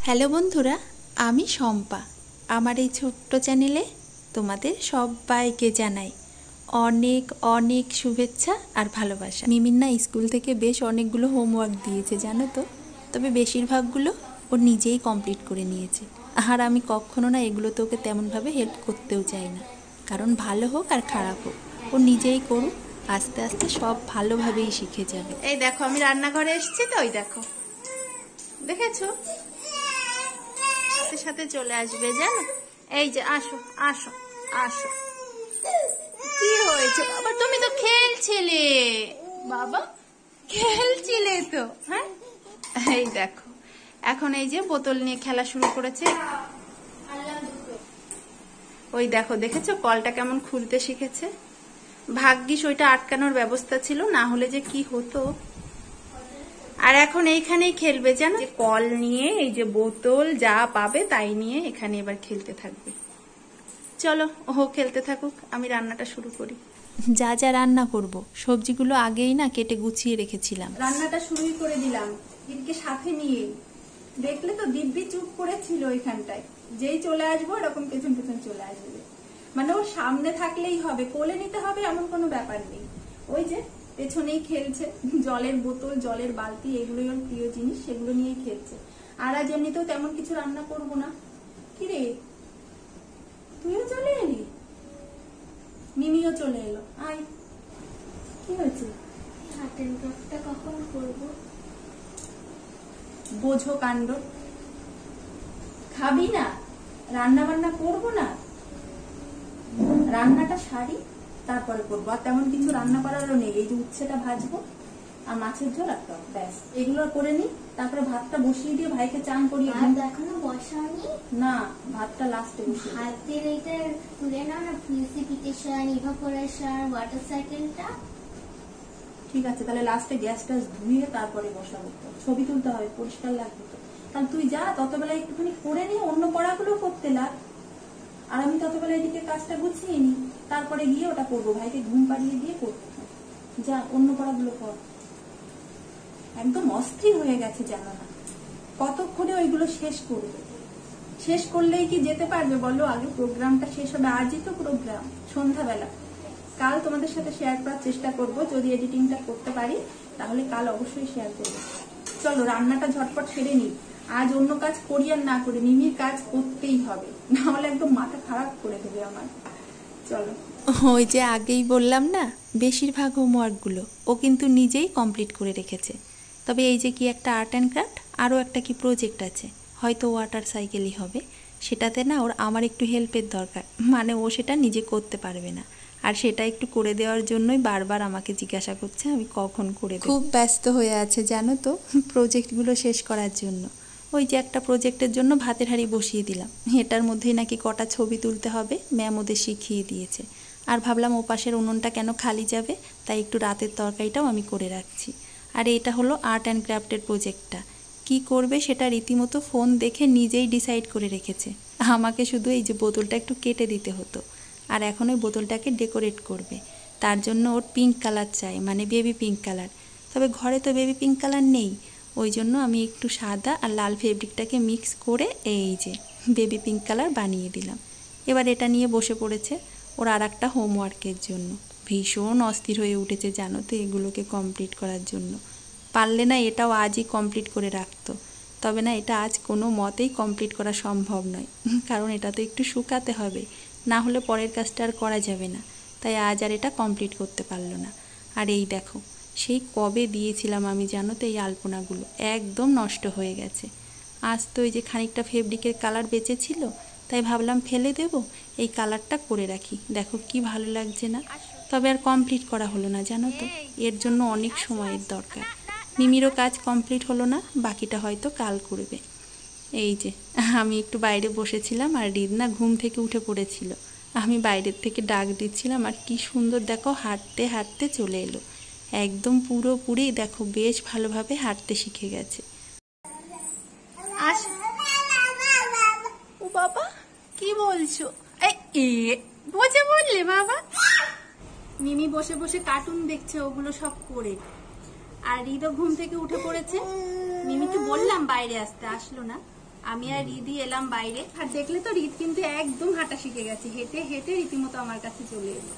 Hello বন্ধুরা, আমি শম্পা। আমার এই ছোট্ট চ্যানেলে তোমাদের সবাইকে জানাই অনেক অনেক শুভেচ্ছা আর ভালোবাসা। মিমির না স্কুল থেকে বেশ অনেকগুলো হোমওয়ার্ক দিয়েছে জানো তো, তবে বেশিরভাগগুলো ও নিজেই কমপ্লিট করে নিয়েছে। আর আমি কখনো না এগুলোতে ওকে তেমনভাবে হেল্প করতেও চাই না, কারণ ভালো হোক আর খারাপ হোক ও নিজেই করুক, আস্তে আস্তে সব ভালোভাবেই শিখে যাবে। এই দেখো আমি রান্নাঘরে এসেছি তো, ওই দেখো দেখেছো, সাথে সাথে চলে আসবে জানো। এই যে আসো আসো আসো, কি হয়েছে বাবা? তুমি তো খেলছিলে বাবা, খেলছিলে তো। হ্যাঁ, এই দেখো এখন এই যে বোতল নিয়ে খেলা শুরু করেছে। ওই দেখো, দেখেছো কলটা কেমন খুলতে শিখেছে। ভাগ্যিস ওইটা আটকানোর ব্যবস্থা ছিল, না হলে যে কি হতো। আর এখন এইখানেই খেলবে জানো, কল নিয়ে এই যে বোতল যা পাবে তাই নিয়ে এখানে এবার খেলতে থাকবে। চলো ও খেলতে থাকুক, আমি রান্নাটা শুরু করি। যা যা রান্না করব সবজিগুলো আগেই না কেটে গুছিয়ে রেখেছিলাম। রান্নাটা শুরুই করে দিলাম দিদিকে সাথে নিয়ে। দেখলে তো দিব্যি চুপ করেছিল ওইখানটায়, যেই চলে আসবো এরকম পেছন পেছন চলে আসবে। মানে ওর সামনে থাকলেই হবে, কোলে নিতে হবে এমন কোনো ব্যাপার নেই। ওই যে পেছনেই খেলছে, জলের বোতল জলের বালতি এগুলোই ওর প্রিয় জিনিস, সেগুলো নিয়েই খেলছে। আর আজ এমনিতেও তেমন কিছু রান্না করবো না। কিরে তুইও চলে এলি, মিমিও চলে এলো। আয়, কি হয়েছে? কখন করবো? বোঝো কাণ্ড, খাবি না? রান্না বান্না করবো না? রান্নাটা সারি তারপরে করবো। আর তেমন কিছু রান্না করারও নেই, এই যে উচ্ছেটা ভাজবো আর মাছের ঝোল একটা, ব্যাস এগুলো করে নি। তারপরে ভাতটা বসিয়ে দিয়ে ভাইকে চান করিয়ে। এখনো বসানি না, ভাতটা লাস্টে বসিয়ে। হাতের এটা তুলে নাও না, প্রিসিপিটেশন, ইভাপোরেশন, ওয়াটার সাইকেলটা। ঠিক আছে, তাহলে লাস্টে গ্যাসটা ধুয়ে তারপরে বসাবো। ছবি তুলতে হবে, পরিষ্কার লাগবে তো। তাহলে তুই যা, ততবেলা একটুখানি করে নিয়ে অন্য পড়াগুলো করতে লাগ, আর আমি ততবেলা এদিকে কাজটা গুছিয়ে নি, তারপরে গিয়ে ওটা করবো। ভাইকে ঘুম পাড়িয়ে দিয়ে করতে হবে। যা অন্য পড়াগুলো কর। একদম অস্থির হয়ে গেছে জানো না, কতক্ষণে ওইগুলো শেষ করবে। শেষ করলেই কি যেতে পারবে বলো? আগে প্রোগ্রামটা শেষ হবে, আজই তো প্রোগ্রাম সন্ধ্যাবেলা। কাল তোমাদের সাথে শেয়ার করার চেষ্টা করব, যদি এডিটিংটা করতে পারি তাহলে কাল অবশ্যই শেয়ার করবো। চলো রান্নাটা ঝটপট সেরে নি, আজ অন্য কাজ করি আর না করি মিমির কাজ করতেই হবে, না হলে একদম মাথা খারাপ করে দেবে আমার। চলো। ওই যে আগেই বললাম না, বেশিরভাগ হোমওয়ার্কগুলো ও কিন্তু নিজেই কমপ্লিট করে রেখেছে। তবে এই যে কি একটা আর্ট অ্যান্ড ক্রাফট, আরও একটা কি প্রজেক্ট আছে, হয়তো ওয়াটার সাইকেলই হবে, সেটাতে না ওর আমার একটু হেল্পের দরকার। মানে ও সেটা নিজে করতে পারবে না, আর সেটা একটু করে দেওয়ার জন্যই বারবার আমাকে জিজ্ঞাসা করছে আমি কখন করে দেব। খুব ব্যস্ত হয়ে আছে জানো তো প্রজেক্টগুলো শেষ করার জন্য। ওই যে একটা প্রজেক্টের জন্য ভাতের হাঁড়ি বসিয়ে দিলাম, এটার মধ্যেই নাকি কটা ছবি তুলতে হবে, ম্যাম ওদের শিখিয়ে দিয়েছে। আর ভাবলাম ও পাশের উনুনটা কেন খালি যাবে, তাই একটু রাতের তরকারিটাও আমি করে রাখছি। আর এটা হলো আর্ট অ্যান্ড ক্রাফটের প্রজেক্টটা, কি করবে সেটা রীতিমতো ফোন দেখে নিজেই ডিসাইড করে রেখেছে। আমাকে শুধু এই যে বোতলটা একটু কেটে দিতে হতো, আর এখন ওই বোতলটাকে ডেকোরেট করবে। তার জন্য ওর পিঙ্ক কালার চাই, মানে বেবি পিঙ্ক কালার। তবে ঘরে তো বেবি পিঙ্ক কালার নেই, ওই জন্য আমি একটু সাদা আর লাল ফেব্রিকটাকে মিক্স করে এই যে বেবি পিঙ্ক কালার বানিয়ে দিলাম। এবার এটা নিয়ে বসে পড়েছে ওর আর একটা হোমওয়ার্কের জন্য। ভীষণ অস্থির হয়ে উঠেছে জানো তো এগুলোকে কমপ্লিট করার জন্য। পারলে না এটাও আজই কমপ্লিট করে রাখতো, তবে না এটা আজ কোনো মতেই কমপ্লিট করা সম্ভব নয়, কারণ এটা তো একটু শুকাতে হবে, না হলে পরের কাজটা আর করা যাবে না। তাই আজ আর এটা কমপ্লিট করতে পারলো না। আর এই দেখো, সেই কবে দিয়েছিলাম আমি জানো তো এই আলপনাগুলো, একদম নষ্ট হয়ে গেছে। আজ তো এই যে খানিকটা ফেব্রিকের কালার বেঁচেছিল, তাই ভাবলাম ফেলে দেব, এই কালারটা করে রাখি। দেখো কি ভালো লাগছে না, তবে আর কমপ্লিট করা হলো না জানো তো, এর জন্য অনেক সময়ের দরকার। মিমিরও কাজ কমপ্লিট হলো না, বাকিটা হয়তো কাল করবে। এই যে আমি একটু বাইরে বসেছিলাম, আর রিদনা ঘুম থেকে উঠে পড়েছিল। আমি বাইরের থেকে ডাক দিচ্ছিলাম, আর কি সুন্দর দেখো হাঁটতে হাঁটতে চলে এলো। একদম পুরোপুরি দেখো বেশ ভালোভাবে হাঁটতে শিখে গেছে। ও বাবা কি বলছো? বসে বললে বাবা? মিমি বসে বসে কার্টুন দেখছে ওগুলো সব করে, আর রিদও ঘুম থেকে উঠে পড়েছে। মিমিকে বললাম বাইরে আসতে, আসলো না। আমি আর রিদি এলাম বাইরে, আর দেখলে তো রিদ কিন্তু একদম হাঁটা শিখে গেছে, হেঁটে হেঁটে রীতিমতো আমার কাছে চলে এলো।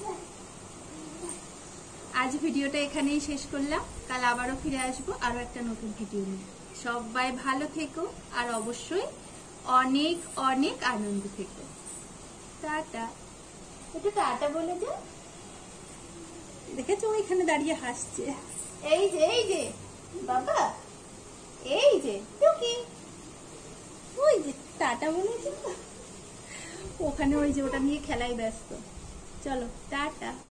আজ ভিডিওটা এখানেই শেষ করলাম, কাল আবারও ফিরে আসবো আরো একটা নতুন ভিডিও নিয়ে। সবাই ভালো থেকো, আর অবশ্যই অনেক অনেক আনন্দ থেকো। টাটা। এটা টাটা বলে যা। দেখেছো ওইখানে দাঁড়িয়ে হাসছে। এই যে বাবা, এই যে টুকি, ওই যে টাটা বলেছে, ওখানে ওই যে ওটা নিয়ে খেলায় ব্যস্ত। চলো টাটা।